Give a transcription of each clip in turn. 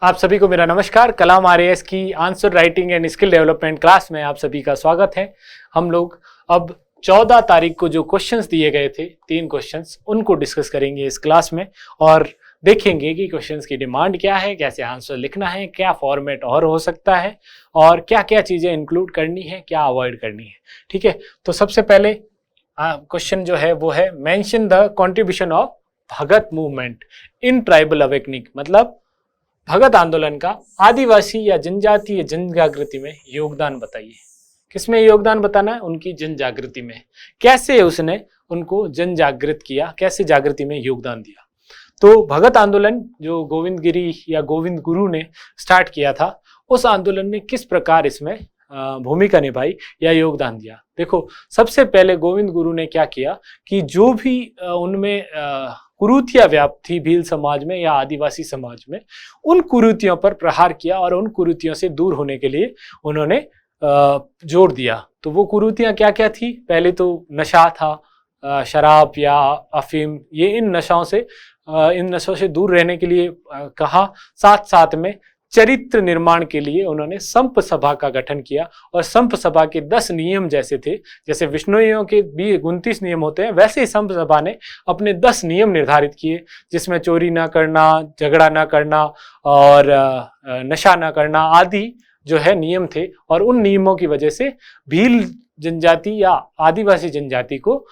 आप सभी को मेरा नमस्कार। कलाम आरएएस की answer writing and skill development class में आप सभी का स्वागत है। हम लोग अब 14 तारीख को जो क्वेश्चंस दिए गए थे, 3 क्वेश्चंस, उनको डिस्कस करेंगे इस क्लास में और देखेंगे कि क्वेश्चंस की डिमांड क्या है, कैसे आंसर लिखना है, क्या फॉर्मेट और हो सकता है और क्या क्या चीजें इंक्लूड करनी है, क्या अवॉइड करनी है। ठीक है, तो सबसे पहले क्वेश्चन जो है वो है, mention the contribution of Bhagat movement in tribal awakening, मतलब भगत आंदोलन का आदिवासी या जनजातीय जन जागृति में योगदान बताइए। किसमें योगदान बताना है? उनकी जन जागृति में। कैसे उसने उनको जन जागृत किया, कैसे जागृति में योगदान दिया। तो भगत आंदोलन जो गोविंद गिरी या गोविंद गुरु ने स्टार्ट किया था, उस आंदोलन में किस प्रकार इसमें भूमिका निभाई या योगदान दिया। देखो, सबसे पहले गोविंद गुरु ने क्या किया कि जो भी उनमें कुरीतियां व्याप्त थी भील समाज में या आदिवासी समाज में, उन कुरीतियों पर प्रहार किया और उन कुरीतियों से दूर होने के लिए उन्होंने जोर दिया। तो वो कुरीतियां क्या क्या थी? पहले तो नशा था, शराब या अफीम, ये इन नशों से दूर रहने के लिए कहा। साथ साथ में चरित्र निर्माण के लिए उन्होंने संप सभा का गठन किया और संप सभा के 10 नियम जैसे थे, जैसे विष्णुइयों के 29 नियम होते हैं, वैसे ही संप सभा ने अपने 10 नियम निर्धारित किए, जिसमें चोरी ना करना, झगड़ा ना करना और नशा ना करना आदि जो है नियम थे। और उन नियमों की वजह से भील जनजाति या आदिवासी जनजाति को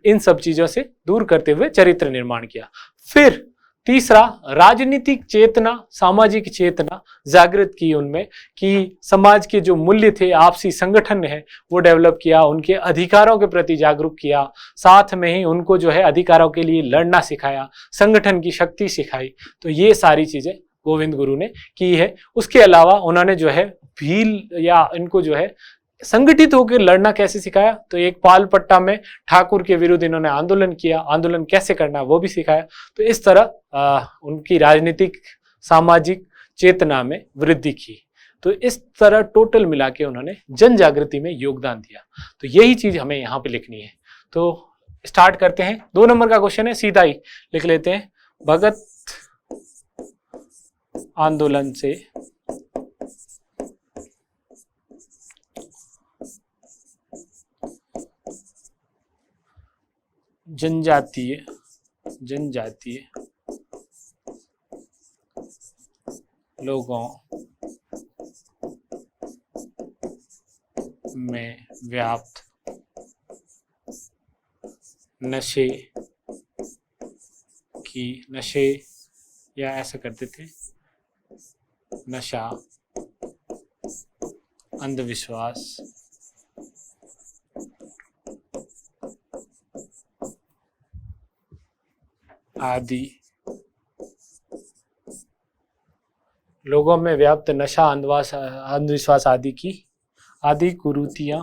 इन सब चीजों से दूर करते हुए चरित्र निर्माण किया। फिर तीसरा, राजनीतिक चेतना, सामाजिक चेतना जागृत की उनमें, कि समाज के जो मूल्य थे, आपसी संगठन है, वो डेवलप किया, उनके अधिकारों के प्रति जागरूक किया, साथ में ही उनको जो है अधिकारों के लिए लड़ना सिखाया, संगठन की शक्ति सिखाई। तो ये सारी चीजें गोविंद गुरु ने की है। उसके अलावा उन्होंने जो है भील या इनको जो है संगठित होकर लड़ना कैसे सिखाया। तो एक पालपट्टा में ठाकुर के विरुद्ध इन्होंने आंदोलन किया, आंदोलन कैसे करना वो भी सिखाया। तो इस तरह उनकी राजनीतिक सामाजिक चेतना में वृद्धि की। तो इस तरह टोटल मिला के उन्होंने जन जागृति में योगदान दिया। तो यही चीज हमें यहाँ पे लिखनी है। तो स्टार्ट करते हैं। 2 नंबर का क्वेश्चन है, सीधा ही लिख लेते हैं। भगत आंदोलन से जनजातीय लोगों में व्याप्त नशे या ऐसा करते थे, नशा, अंधविश्वास, आदि लोगों में व्याप्त नशा, अंधविश्वास आदि कुरीतियां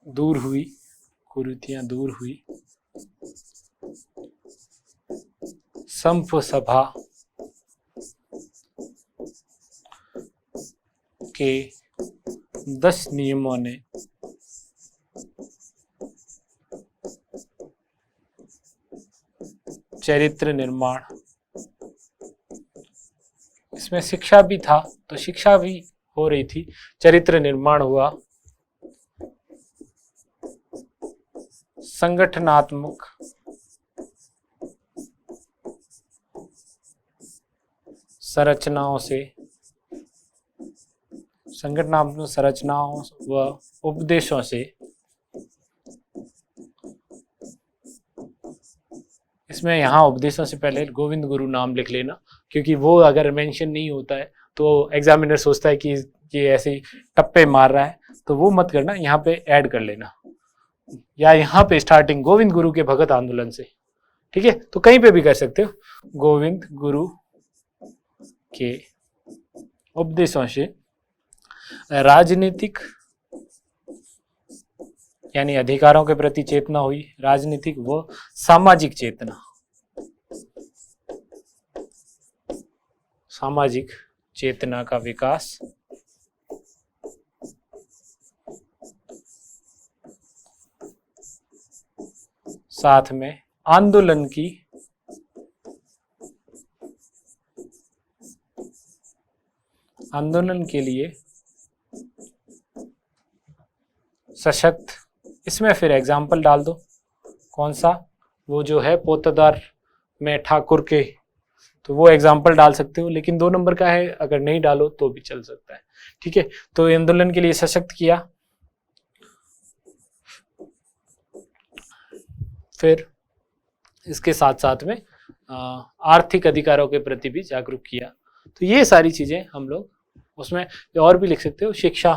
दूर हुई, संप सभा के 10 नियमों ने चरित्र निर्माण, इसमें शिक्षा भी था, तो शिक्षा भी हो रही थी, चरित्र निर्माण हुआ, संगठनात्मक संरचनाओं व उपदेशों से, इसमें यहाँ उपदेशों से पहले गोविंद गुरु नाम लिख लेना, क्योंकि वो अगर मेंशन नहीं होता है तो एग्जामिनर सोचता है कि ये ऐसे ही टप्पे मार रहा है, तो वो मत करना, यहाँ पे ऐड कर लेना, या यहाँ पे स्टार्टिंग गोविंद गुरु के भगत आंदोलन से। ठीक है, तो कहीं पे भी कर सकते हो, गोविंद गुरु के उपदेशों से राजनीतिक यानी अधिकारों के प्रति चेतना हुई, राजनीतिक व सामाजिक चेतना का विकास, साथ में आंदोलन की आंदोलन के लिए सशक्त, इसमें फिर एग्जाम्पल डाल दो कौन सा, वो जो है पोतदार में ठाकुर के, तो वो एग्जाम्पल डाल सकते हो, लेकिन 2 नंबर का है, अगर नहीं डालो तो भी चल सकता है। ठीक है, तो आंदोलन के लिए सशक्त किया, फिर इसके साथ साथ में आर्थिक अधिकारों के प्रति भी जागरूक किया। तो ये सारी चीजें हम लोग उसमें और भी लिख सकते हो, शिक्षा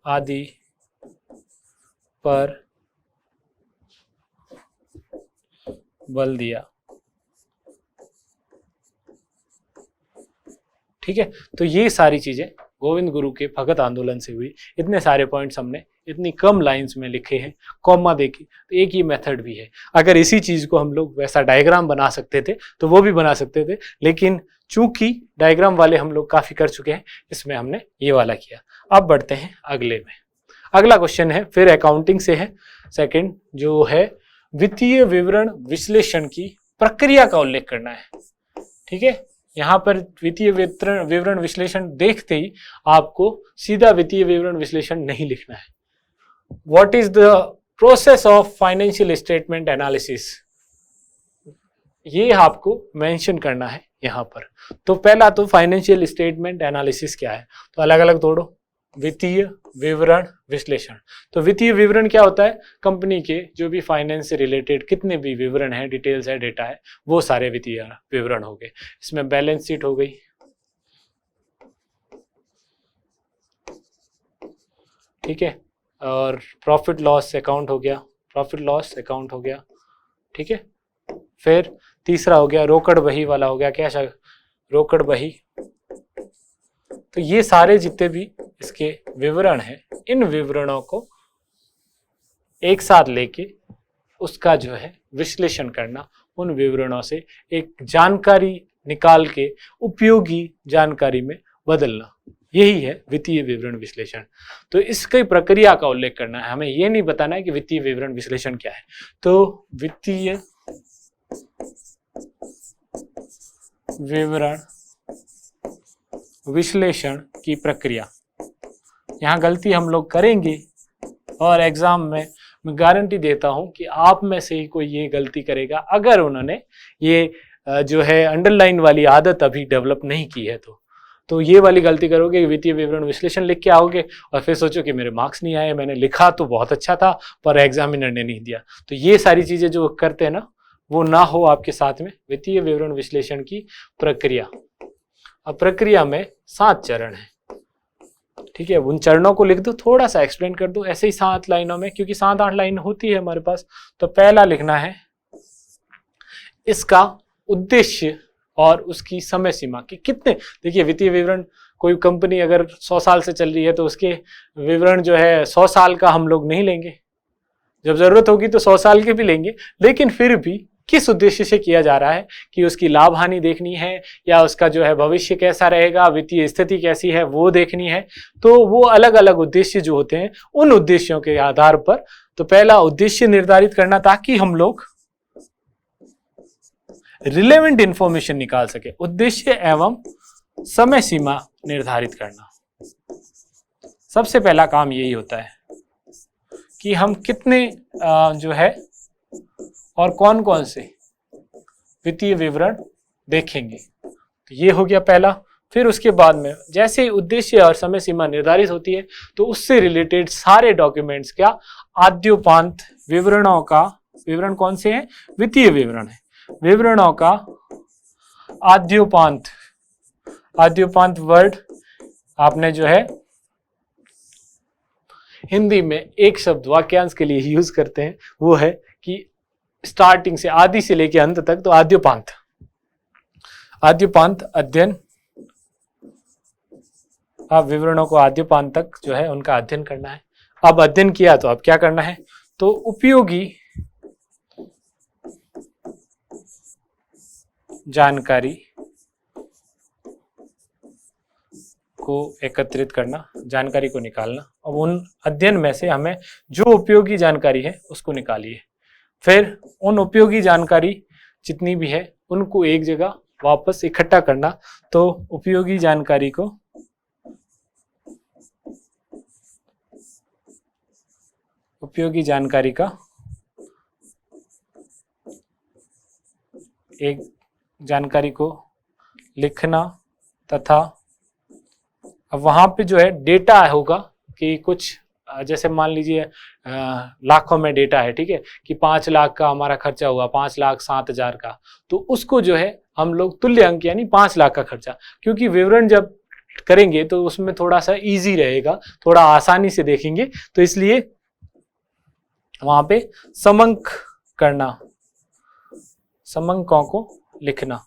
आदि पर बल दिया। ठीक है, तो ये सारी चीजें गोविंद गुरु के भगत आंदोलन से हुई। इतने सारे पॉइंट्स हमने इतनी कम लाइंस में लिखे हैं, कॉमा देके, तो एक ही मेथड भी है। अगर इसी चीज को हम लोग वैसा डायग्राम बना सकते थे तो वो भी बना सकते थे, लेकिन चूंकि डायग्राम वाले हम लोग काफी कर चुके हैं, इसमें हमने ये वाला किया। अब बढ़ते हैं अगले में। अगला क्वेश्चन है फिर अकाउंटिंग से है, सेकंड जो है वित्तीय विवरण विश्लेषण की प्रक्रिया का उल्लेख करना है। ठीक है, यहाँ पर वित्तीय विवरण विश्लेषण देखते ही आपको सीधा वित्तीय विवरण विश्लेषण नहीं लिखना है। What is the process of financial statement analysis, ये आपको मेंशन करना है यहाँ पर। तो पहला तो फाइनेंशियल स्टेटमेंट एनालिसिस क्या है, तो अलग अलग तोड़ो, वित्तीय विवरण विश्लेषण। तो वित्तीय विवरण क्या होता है, कंपनी के जो भी फाइनेंस से रिलेटेड कितने भी विवरण है, डिटेल्स है, डेटा है, वो सारे वित्तीय विवरण हो गए। इसमें बैलेंस शीट हो गई, ठीक है, और प्रॉफिट लॉस अकाउंट हो गया, प्रॉफिट लॉस अकाउंट हो गया। ठीक है, फिर तीसरा हो गया रोकड़ बही वाला हो गया, क्या रोकड़ बही। तो ये सारे जितने भी इसके विवरण हैं, इन विवरणों को एक साथ लेके उसका जो है विश्लेषण करना, उन विवरणों से एक जानकारी निकाल के उपयोगी जानकारी में बदलना, यही है वित्तीय विवरण विश्लेषण। तो इसकी प्रक्रिया का उल्लेख करना है, हमें ये नहीं बताना है कि वित्तीय विवरण विश्लेषण क्या है। तो वित्तीय विवरण विश्लेषण की प्रक्रिया, यहाँ गलती हम लोग करेंगे और एग्जाम में मैं गारंटी देता हूं कि आप में से ही कोई ये गलती करेगा, अगर उन्होंने ये जो है अंडरलाइन वाली आदत अभी डेवलप नहीं की है। तो ये वाली गलती करोगे, वित्तीय विवरण विश्लेषण लिख के आओगे और फिर सोचो कि मेरे मार्क्स नहीं आए, मैंने लिखा तो बहुत अच्छा था पर एग्जामिनर ने नहीं दिया। तो ये सारी चीजें जो करते हैं ना, वो ना हो आपके साथ में। वित्तीय विवरण विश्लेषण की प्रक्रिया, अब प्रक्रिया में 7 चरण है। ठीक है, उन चरणों को लिख दो, थोड़ा सा एक्सप्लेन कर दो ऐसे ही 7 लाइनों में, क्योंकि 7-8 लाइन होती है हमारे पास। तो पहला लिखना है इसका उद्देश्य और उसकी समय सीमा की कितने। देखिए वित्तीय विवरण, कोई कंपनी अगर 100 साल से चल रही है तो उसके विवरण जो है 100 साल का हम लोग नहीं लेंगे, जब जरूरत होगी तो 100 साल के भी लेंगे, लेकिन फिर भी किस उद्देश्य से किया जा रहा है, कि उसकी लाभ हानि देखनी है या उसका जो है भविष्य कैसा रहेगा, वित्तीय स्थिति कैसी है वो देखनी है। तो वो अलग अलग उद्देश्य जो होते हैं, उन उद्देश्यों के आधार पर तो पहला उद्देश्य निर्धारित करना, ताकि हम लोग रिलेवेंट इंफॉर्मेशन निकाल सके। उद्देश्य एवं समय सीमा निर्धारित करना, सबसे पहला काम यही होता है कि हम कितने जो है और कौन कौन से वित्तीय विवरण देखेंगे। तो ये हो गया पहला। फिर उसके बाद में जैसे ही उद्देश्य और समय सीमा निर्धारित होती है तो उससे रिलेटेड सारे डॉक्यूमेंट्स क्या, आद्योपांत विवरणों का, विवरण कौन से हैं, वित्तीय विवरण है, विवरणों का आद्योपांत, आद्योपांत वर्ड आपने जो है हिंदी में एक शब्द वाक्यांश के लिए यूज करते हैं, वो है कि स्टार्टिंग से, आदि से लेके अंत तक, तो आद्योपांत, आद्योपांत अध्ययन। आप विवरणों को आद्योपांत तक जो है उनका अध्ययन करना है। अब अध्ययन किया तो अब क्या करना है, तो उपयोगी जानकारी को एकत्रित करना, जानकारी को निकालना। अब उन अध्ययन में से हमें जो उपयोगी जानकारी है उसको निकालिए। फिर उन उपयोगी जानकारी जितनी भी है उनको एक जगह वापस इकट्ठा करना। तो उपयोगी जानकारी का एक जानकारी को लिखना तथा अब वहां पे जो है डेटा होगा कि कुछ जैसे मान लीजिए लाखों में डेटा है, ठीक है, कि 5 लाख का हमारा खर्चा हुआ, 5,07,000 का, तो उसको जो है हम लोग तुल्य अंक यानी 5 लाख का खर्चा, क्योंकि विवरण जब करेंगे तो उसमें थोड़ा सा इजी रहेगा, थोड़ा आसानी से देखेंगे, तो इसलिए वहां पे समंक करना, समंकों को लिखना,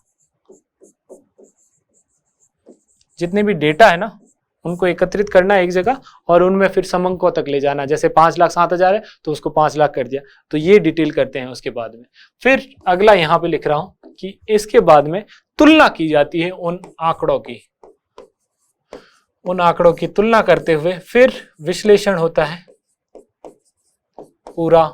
जितने भी डेटा है ना उनको एकत्रित करना एक जगह और उनमें फिर समंकों तक ले जाना। जैसे 5,07,000 है तो उसको 5 लाख कर दिया, तो ये डिटेल करते हैं उसके बाद में। फिर अगला यहाँ पे लिख रहा हूं कि इसके बाद में तुलना की जाती है उन आंकड़ों की तुलना करते हुए फिर विश्लेषण होता है। पूरा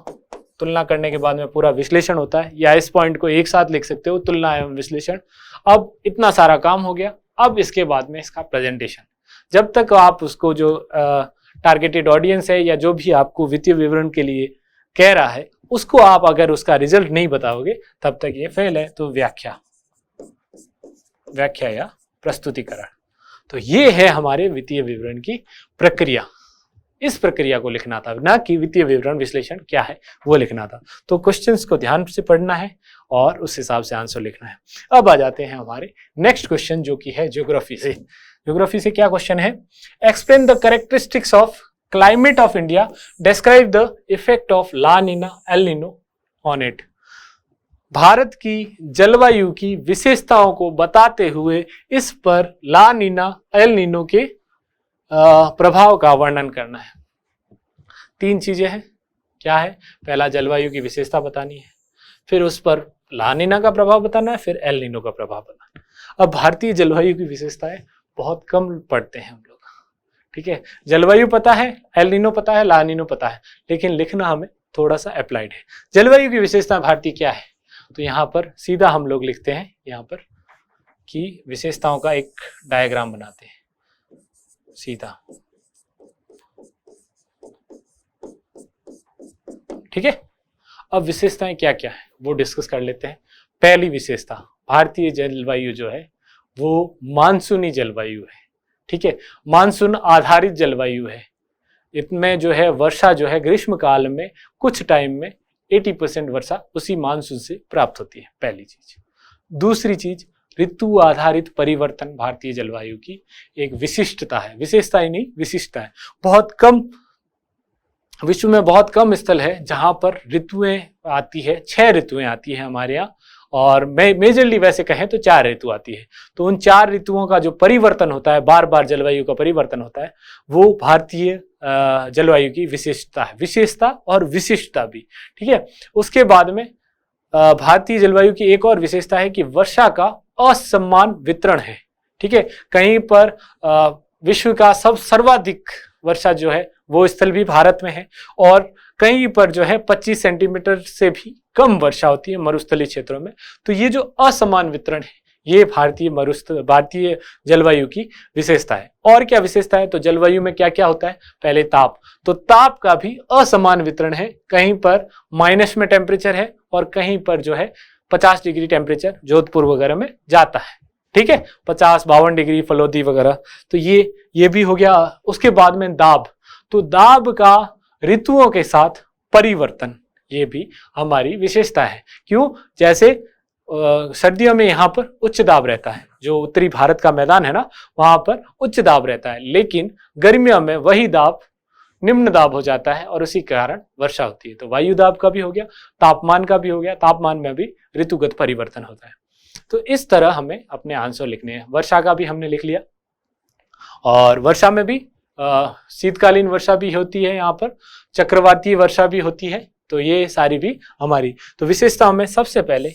तुलना करने के बाद में पूरा विश्लेषण होता है, या इस पॉइंट को एक साथ लिख सकते हो, तुलना एवं विश्लेषण। अब इतना सारा काम हो गया। अब इसके बाद में इसका प्रेजेंटेशन, जब तक आप उसको जो टारगेटेड ऑडियंस है या जो भी आपको वित्तीय विवरण के लिए कह रहा है उसको आप अगर उसका रिजल्ट नहीं बताओगे तब तक ये फेल है। तो व्याख्या या प्रस्तुतिकरण, तो ये है हमारे वित्तीय विवरण की प्रक्रिया। इस प्रक्रिया को लिखना था, ना कि वित्तीय विवरण विश्लेषण क्या है वो लिखना था। तो क्वेश्चंस को ध्यान से पढ़ना है और उस हिसाब से आंसर लिखना है। अब आ जाते हैं हमारे नेक्स्ट क्वेश्चन जो कि है ज्योग्राफी से। ज्योग्राफी से क्या क्वेश्चन है? Explain the characteristics of climate of India, describe the effect of La Nina El Nino on it. Bharat की जलवायु की विशेषताओं को बताते हुए इस पर ला नीना एल नीनो के प्रभाव का वर्णन करना है। 3 चीजें हैं, क्या है? पहला जलवायु की विशेषता बतानी है, फिर उस पर ला नीना का प्रभाव बताना है, फिर एल नीनो का प्रभाव बताना है। अब भारतीय जलवायु की विशेषताएं बहुत कम पढ़ते हैं हम लोग, ठीक है। जलवायु पता है, एल नीनो पता है, ला नीनो पता है, लेकिन लिखना हमें थोड़ा सा अप्लाइड है। जलवायु की विशेषता भारतीय क्या है? तो यहाँ पर सीधा हम लोग लिखते हैं यहाँ पर कि विशेषताओं का एक डायग्राम बनाते हैं सीधा, ठीक है। अब विशेषताएं क्या क्या है वो डिस्कस कर लेते हैं। पहली विशेषता, भारतीय जलवायु जो है वो मानसूनी जलवायु है, ठीक है, मानसून आधारित जलवायु है। इसमें जो है वर्षा जो है ग्रीष्म काल में कुछ टाइम में 80% वर्षा उसी मानसून से प्राप्त होती है, पहली चीज। दूसरी चीज, ऋतु आधारित परिवर्तन भारतीय जलवायु की एक विशिष्टता है, विशेषता ही नहीं विशिष्टता है। बहुत कम, विश्व में बहुत कम स्थल है जहां पर ऋतुएं आती है, 6 ऋतुएं आती है हमारे यहाँ, और मेजरली वैसे कहें तो 4 ऋतु आती है। तो उन 4 ऋतुओं का जो परिवर्तन होता है, बार बार जलवायु का परिवर्तन होता है, वो भारतीय जलवायु की विशेषता है, विशेषता और विशिष्टता भी, ठीक है। उसके बाद में भारतीय जलवायु की एक और विशेषता है कि वर्षा का असमान वितरण है, ठीक है। कहीं पर विश्व का सर्वाधिक वर्षा जो है वो स्थल भी भारत में है, और कहीं पर जो है 25 सेंटीमीटर से भी कम वर्षा होती है मरुस्थलीय क्षेत्रों में। तो ये जो असमान वितरण है ये भारतीय जलवायु की विशेषता है। और क्या विशेषता है? तो जलवायु में क्या क्या होता है? पहले ताप, तो ताप का भी असमान वितरण है, कहीं पर माइनस में टेम्परेचर है और कहीं पर जो है 50 डिग्री टेम्परेचर जोधपुर वगैरह में जाता है, ठीक है, 50-52 डिग्री फलोदी वगैरह। तो ये भी हो गया। उसके बाद में दाब, तो दाब का ऋतुओं के साथ परिवर्तन, ये भी हमारी विशेषता है। क्यों? जैसे सर्दियों में यहाँ पर उच्च दाब रहता है, जो उत्तरी भारत का मैदान है ना वहां पर उच्च दाब रहता है, लेकिन गर्मियों में वही दाब निम्न दाब हो जाता है और उसी कारण वर्षा होती है। तो वायु दाब का भी हो गया, तापमान का भी हो गया, तापमान में भी ऋतुगत परिवर्तन होता है। तो इस तरह हमें अपने आंसर लिखने हैं। वर्षा का भी हमने लिख लिया, और वर्षा में भी शीतकालीन वर्षा भी होती है, यहाँ पर चक्रवातीय वर्षा भी होती है। तो ये सारी भी हमारी तो विशेषताओं में सबसे पहले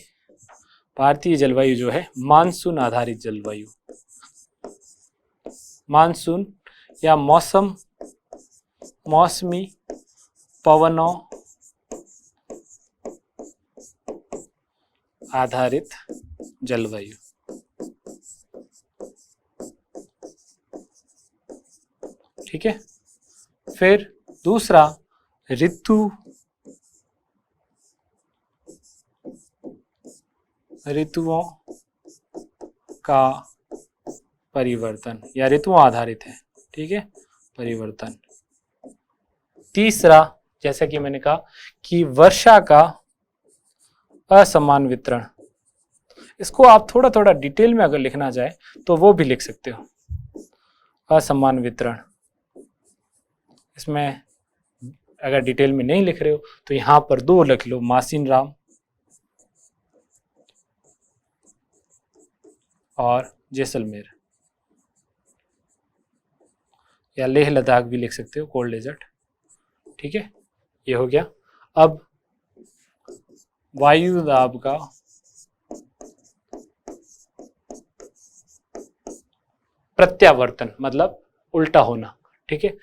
भारतीय जलवायु जो है मानसून आधारित जलवायु, मानसून या मौसमी पवनों आधारित जलवायु। ठीक है। फिर दूसरा ऋतुओं का परिवर्तन या ऋतुओं आधारित है। ठीक है, परिवर्तन। तीसरा, जैसा कि मैंने कहा कि वर्षा का असमान वितरण। इसको आप थोड़ा थोड़ा डिटेल में अगर लिखना चाहे तो वो भी लिख सकते हो, असमान वितरण। इसमें अगर डिटेल में नहीं लिख रहे हो तो यहां पर 2 लिख लो, मासिन राम और जैसलमेर, या लेह लद्दाख भी लिख सकते हो, कोल्ड डेजर्ट। ठीक है, ये हो गया। अब वायु दाब का प्रत्यावर्तन मतलब उल्टा होना। ठीक है,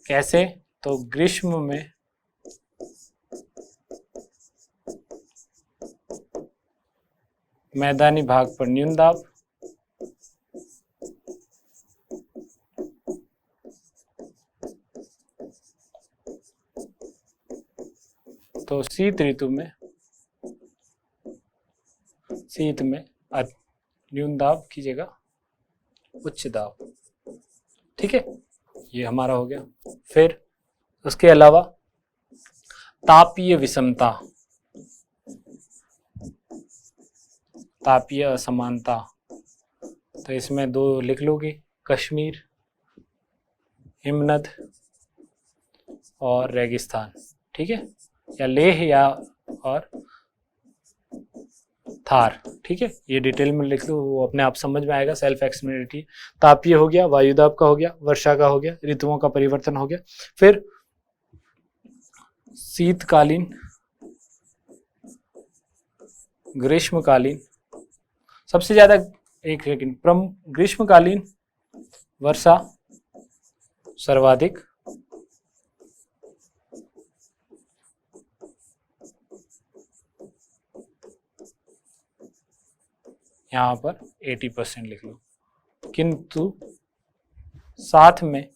कैसे? तो ग्रीष्म में मैदानी भाग पर न्यून दाब, तो शीत ऋतु में न्यून दाब की जगह उच्च दाब। ठीक है, ये हमारा हो गया। फिर उसके अलावा तापीय विषमता, तापीय असमानता, तो इसमें 2 लिख लोगे, कश्मीर, हिमनद और रेगिस्तान। ठीक है, या लेह या और थार। ठीक है, ये डिटेल में लिख लो, वो अपने आप समझ में आएगा, सेल्फ एक्सप्लेनेटरी। तापीय हो गया, वायुदाब का हो गया, वर्षा का हो गया, ऋतुओं का परिवर्तन हो गया। फिर शीतकालीन, ग्रीष्मकालीन, सबसे ज्यादा एक सेकंड, ग्रीष्मकालीन वर्षा सर्वाधिक, यहाँ पर 80% लिख लो, किंतु साथ में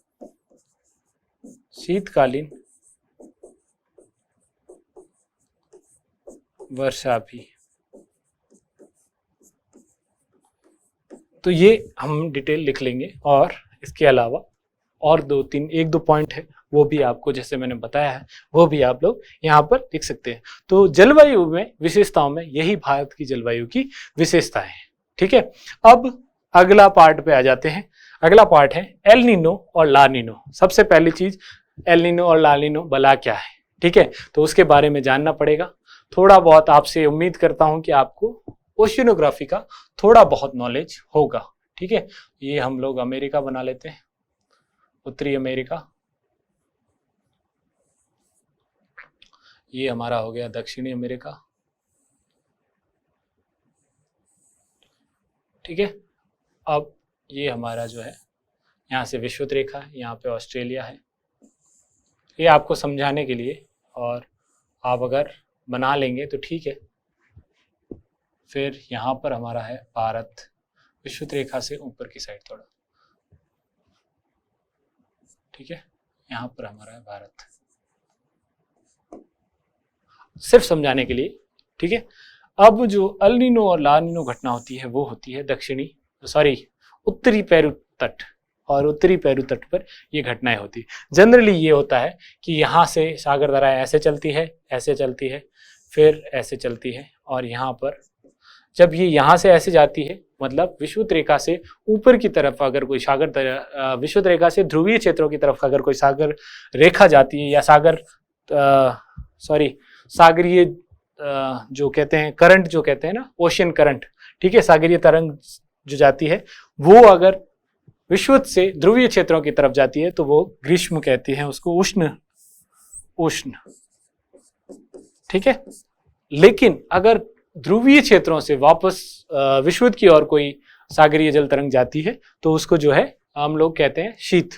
शीतकालीन वर्षा भी। तो ये हम डिटेल लिख लेंगे, और इसके अलावा और 1-2 पॉइंट है, वो भी आपको जैसे मैंने बताया है वो भी आप लोग यहाँ पर लिख सकते हैं। तो जलवायु में विशेषताओं में यही भारत की जलवायु की विशेषताएं हैं। ठीक है, अब अगला पार्ट पे आ जाते हैं। अगला पार्ट है एल नीनो और ला नीनो। सबसे पहली चीज, एल नीनो और ला नीनो भला क्या है? ठीक है, तो उसके बारे में जानना पड़ेगा। थोड़ा बहुत आपसे उम्मीद करता हूं कि आपको ओशिनोग्राफी का थोड़ा बहुत नॉलेज होगा। ठीक है, ये हम लोग अमेरिका बना लेते हैं, उत्तरी अमेरिका। ये हमारा हो गया दक्षिणी अमेरिका। ठीक है, अब ये हमारा जो है यहाँ से विषुवत रेखा है, यहाँ पे ऑस्ट्रेलिया है। ये आपको समझाने के लिए, और आप अगर बना लेंगे तो ठीक है। फिर यहाँ पर हमारा है भारत, विषुवत रेखा से ऊपर की साइड थोड़ा। ठीक है, यहाँ पर हमारा है भारत, सिर्फ समझाने के लिए। ठीक है, अब जो अल नीनो और ला नीनो घटना होती है वो होती है उत्तरी पेरू तट, और उत्तरी पेरू तट पर ये घटनाएं होती है। जनरली ये होता है कि यहाँ से सागर धाराएं ऐसे चलती है, ऐसे चलती है, फिर ऐसे चलती है, और यहाँ पर जब ये यहाँ से ऐसे जाती है, मतलब विषुवत रेखा से ऊपर की तरफ अगर कोई विषुवत रेखा से ध्रुवीय क्षेत्रों की तरफ अगर कोई सागर रेखा जाती है, या सागरीय जो कहते हैं करंट, जो कहते हैं ना ओशियन करंट, ठीक है, सागरीय तरंग जो जाती है, वो अगर विषुवत से ध्रुवीय क्षेत्रों की तरफ जाती है तो वो ग्रीष्म कहती है उसको, उष्ण। ठीक है, लेकिन अगर ध्रुवीय क्षेत्रों से वापस विषुवत की ओर कोई सागरीय जल तरंग जाती है तो उसको जो है हम लोग कहते हैं शीत,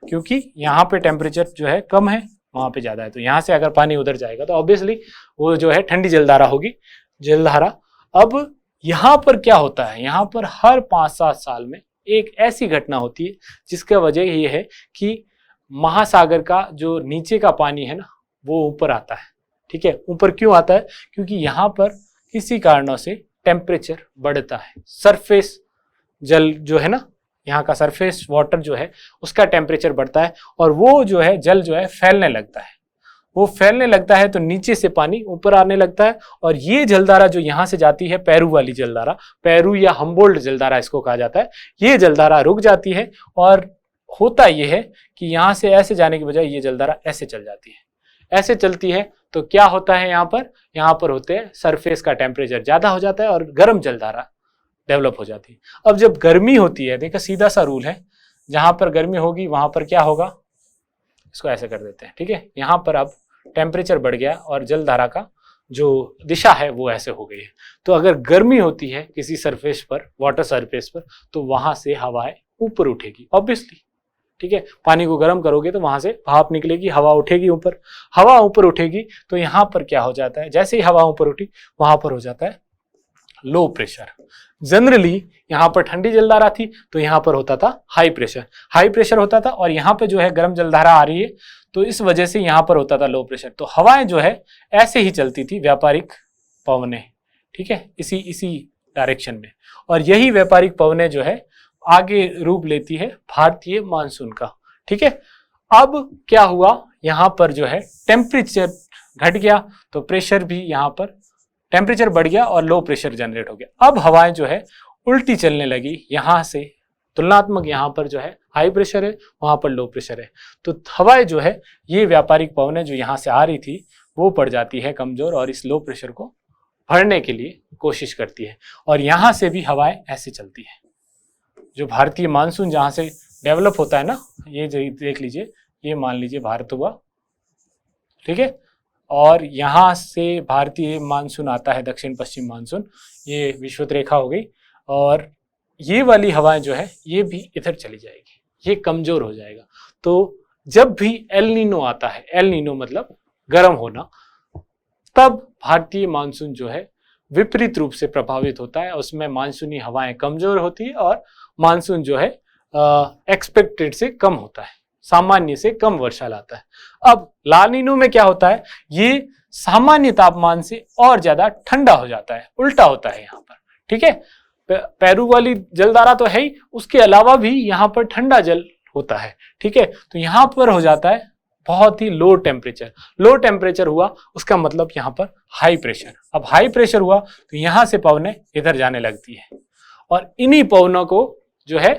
क्योंकि यहाँ पे टेम्परेचर जो है कम है, वहां पे ज्यादा है। तो यहाँ से अगर पानी उधर जाएगा तो ऑब्वियसली वो जो है ठंडी जलधारा होगी, जलधारा। अब यहाँ पर क्या होता है, यहाँ पर हर 5-7 साल में एक ऐसी घटना होती है जिसका वजह ये है कि महासागर का जो नीचे का पानी है ना वो ऊपर आता है। ठीक है, ऊपर क्यों आता है? क्योंकि यहाँ पर किसी कारणों से टेम्परेचर बढ़ता है, सरफेस जल जो है ना, यहाँ का सरफेस वाटर जो है उसका टेम्परेचर बढ़ता है और वो जो है जल जो है फैलने लगता है। वो फैलने लगता है तो नीचे से पानी ऊपर आने लगता है और ये जलधारा जो यहाँ से जाती है, पेरू वाली जलधारा, पेरू या हम्बोल्ट जलधारा इसको कहा जाता है, ये जलधारा रुक जाती है और होता ये है कि यहाँ से ऐसे जाने की बजाय ये जलधारा ऐसे चल जाती है। ऐसे चलती है तो क्या होता है, यहाँ पर होते हैं सरफेस का टेम्परेचर ज्यादा हो जाता है और गर्म जलधारा डेवलप हो जाती है। अब जब गर्मी होती है, देखो सीधा सा रूल है, जहां पर गर्मी होगी वहां पर क्या होगा, इसको ऐसे कर देते हैं। ठीक है, यहाँ पर अब टेम्परेचर बढ़ गया और जलधारा का जो दिशा है वो ऐसे हो गई है। तो अगर गर्मी होती है किसी सरफेस पर, वाटर सरफेस पर, तो वहां से हवाएं ऊपर उठेगी ऑब्वियसली। ठीक है, पानी को गर्म करोगे तो वहां से भाप निकलेगी, हवा उठेगी ऊपर, हवा ऊपर उठेगी तो यहाँ पर क्या हो जाता है, जैसे ही हवा ऊपर उठी वहां पर हो जाता है लो प्रेशर। जनरली यहाँ पर ठंडी जलधारा थी तो यहाँ पर होता था हाई प्रेशर होता था और यहाँ पे जो है गर्म जलधारा आ रही है तो इस वजह से यहाँ पर होता था लो प्रेशर। तो हवाएं जो है ऐसे ही चलती थी, व्यापारिक पवनें। ठीक है, इसी डायरेक्शन में, और यही व्यापारिक पवनें जो है आगे रूप लेती है भारतीय मानसून का। ठीक है, अब क्या हुआ, यहाँ पर जो है टेम्परेचर घट गया तो प्रेशर भी, यहाँ पर टेम्परेचर बढ़ गया और लो प्रेशर जनरेट हो गया। अब हवाएं जो है उल्टी चलने लगी, यहाँ से तुलनात्मक यहाँ पर जो है हाई प्रेशर है, वहां पर लो प्रेशर है। तो हवाएं जो है, ये व्यापारिक पवनें जो यहाँ से आ रही थी वो पड़ जाती है कमजोर और इस लो प्रेशर को भरने के लिए कोशिश करती है और यहाँ से भी हवाएं ऐसे चलती है। जो भारतीय मानसून जहाँ से डेवलप होता है ना, ये देख लीजिए, ये मान लीजिए भारत हुआ। ठीक है, और यहाँ से भारतीय मानसून आता है, दक्षिण पश्चिम मानसून, ये विषुवत रेखा हो गई और ये वाली हवाएं जो है ये भी इधर चली जाएगी, ये कमजोर हो जाएगा। तो जब भी एल नीनो आता है, एल नीनो मतलब गर्म होना, तब भारतीय मानसून जो है विपरीत रूप से प्रभावित होता है। उसमें मानसूनी हवाएं कमजोर होती है और मानसून जो है एक्सपेक्टेड से कम होता है, सामान्य से कम वर्षा लाता है। अब ला नीनो में क्या होता है, ये सामान्य तापमान से और ज्यादा ठंडा हो जाता है, उल्टा होता है यहाँ पर। ठीक है, पेरू वाली जलधारा तो है ही, उसके अलावा भी यहाँ पर ठंडा जल होता है। ठीक है, तो यहाँ पर हो जाता है बहुत ही लो टेम्परेचर हुआ, उसका मतलब यहाँ पर हाई प्रेशर। अब हाई प्रेशर हुआ तो यहाँ से पवनें इधर जाने लगती है और इन्हीं पवनों को जो है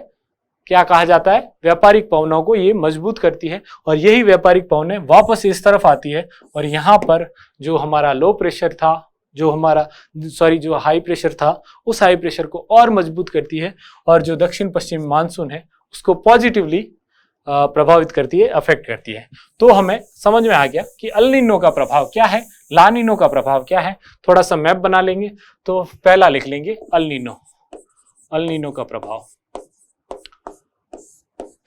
क्या कहा जाता है, व्यापारिक पवनों को ये मजबूत करती है और यही व्यापारिक पवनें वापस इस तरफ आती है और यहाँ पर जो हमारा लो प्रेशर था, जो हाई प्रेशर था, उस हाई प्रेशर को और मजबूत करती है और जो दक्षिण पश्चिम मानसून है उसको पॉजिटिवली प्रभावित करती है, अफेक्ट करती है। तो हमें समझ में आ गया कि अल नीनो का प्रभाव क्या है, ला नीनो का प्रभाव क्या है। थोड़ा सा मैप बना लेंगे तो पहला लिख लेंगे अल नीनो का प्रभाव।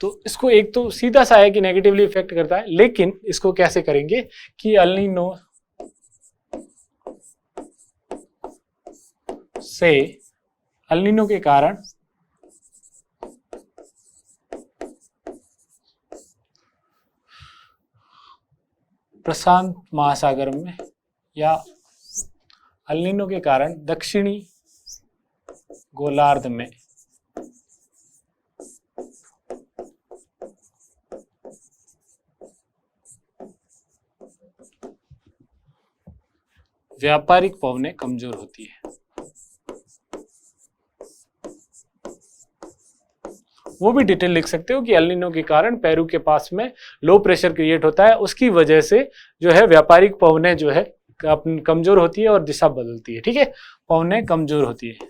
तो इसको एक तो सीधा सा है कि नेगेटिवली इफेक्ट करता है, लेकिन इसको कैसे करेंगे कि अल नीनो से, अल नीनो के कारण प्रशांत महासागर में या अल नीनो के कारण दक्षिणी गोलार्ध में व्यापारिक पवनें कमजोर होती है। वो भी डिटेल लिख सकते हो कि एल नीनो के कारण पेरू के पास में लो प्रेशर क्रिएट होता है, उसकी वजह से जो है व्यापारिक पवनें जो है कमजोर होती है और दिशा बदलती है। ठीक है, पवनें कमजोर होती है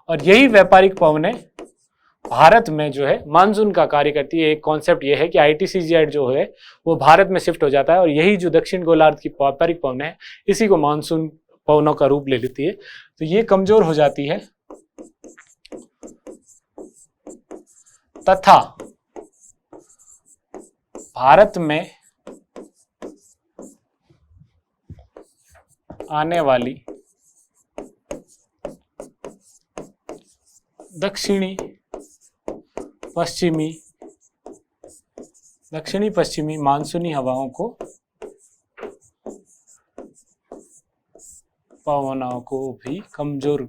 और यही व्यापारिक पवनें भारत में जो है मानसून का कार्य करती है। एक कॉन्सेप्ट ये है कि ITCZ जो है वो भारत में शिफ्ट हो जाता है और यही जो दक्षिण गोलार्ध की व्यापारिक पवनें है, इसी को मानसून पवनों का रूप ले लेती है, तो ये कमजोर हो जाती है। तथा भारत में आने वाली दक्षिणी पश्चिमी मानसूनी हवाओं को पवनों भी कमजोर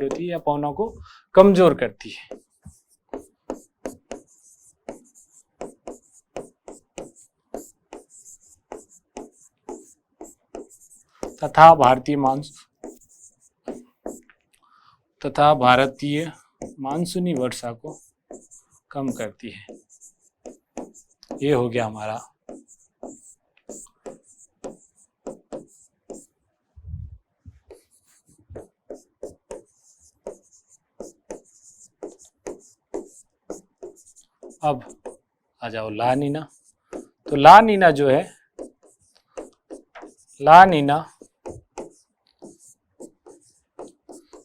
होती है या पवनों को कमजोर करती है। तथा भारतीय मानसूनी वर्षा को कम करती है। ये हो गया हमारा अब आ जाओ ला नीना। तो ला नीना जो है, ला नीना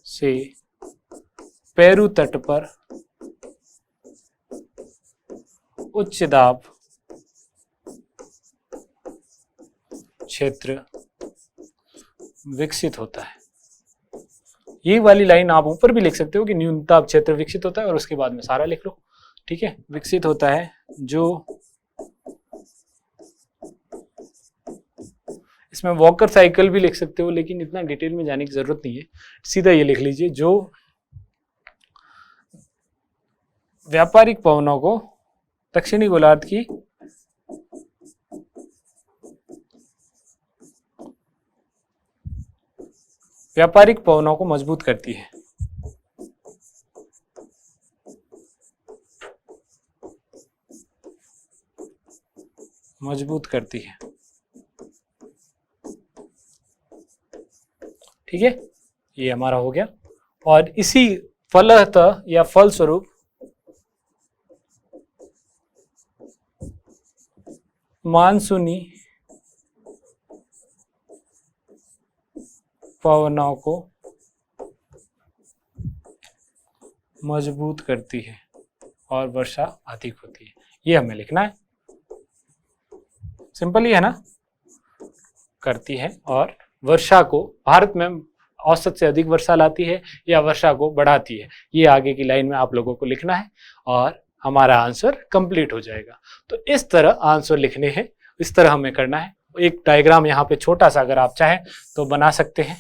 से पेरू तट पर उच्च दाब क्षेत्र विकसित होता है। ये वाली लाइन आप ऊपर भी लिख सकते हो कि न्यूनताप क्षेत्र विकसित होता है और उसके बाद में सारा लिख लो, ठीक है। विकसित होता है जो, इसमें वॉकर साइकिल भी लिख सकते हो लेकिन इतना डिटेल में जाने की जरूरत नहीं है, सीधा ये लिख लीजिए, जो व्यापारिक पवनों को दक्षिणी गोलार्ध की व्यापारिक पवनों को मजबूत करती है। ठीक है, ये हमारा हो गया। और इसी फलतः या फलस्वरूप मानसूनी पवनों को मजबूत करती है और वर्षा अधिक होती है। ये हमें लिखना है, सिंपल ही है ना, करती है और वर्षा को भारत में औसत से अधिक वर्षा लाती है या वर्षा को बढ़ाती है। ये आगे की लाइन में आप लोगों को लिखना है और हमारा आंसर कंप्लीट हो जाएगा। तो इस तरह आंसर लिखने हैं, इस तरह हमें करना है। एक डायग्राम यहाँ पे छोटा सा अगर आप चाहें तो बना सकते हैं,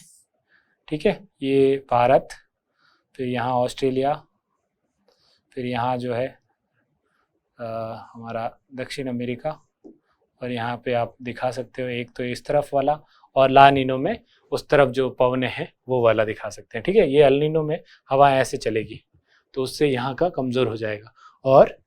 ठीक है। ये भारत, फिर यहाँ ऑस्ट्रेलिया, फिर यहाँ जो है हमारा दक्षिण अमेरिका, और यहाँ पे आप दिखा सकते हो एक तो इस तरफ वाला और ला नीनो में उस तरफ जो पवने हैं वो वाला दिखा सकते हैं, ठीक है। ये अल नीनो में हवाएं ऐसे चलेगी तो उससे यहाँ का कमज़ोर हो जाएगा और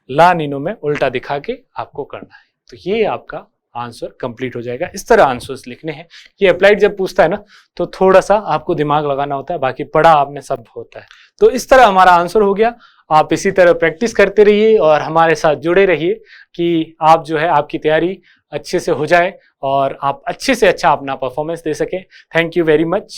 ला नीनो में उल्टा दिखा के आपको करना है। तो ये आपका आंसर कंप्लीट हो जाएगा। इस तरह आंसर्स लिखने हैं। ये अप्लाइड जब पूछता है ना तो थोड़ा सा आपको दिमाग लगाना होता है, बाकी पढ़ा आपने सब होता है। तो इस तरह हमारा आंसर हो गया। आप इसी तरह प्रैक्टिस करते रहिए और हमारे साथ जुड़े रहिए कि आप जो है आपकी तैयारी अच्छे से हो जाए और आप अच्छे से अच्छा अपना परफॉर्मेंस दे सकें। Thank you very much.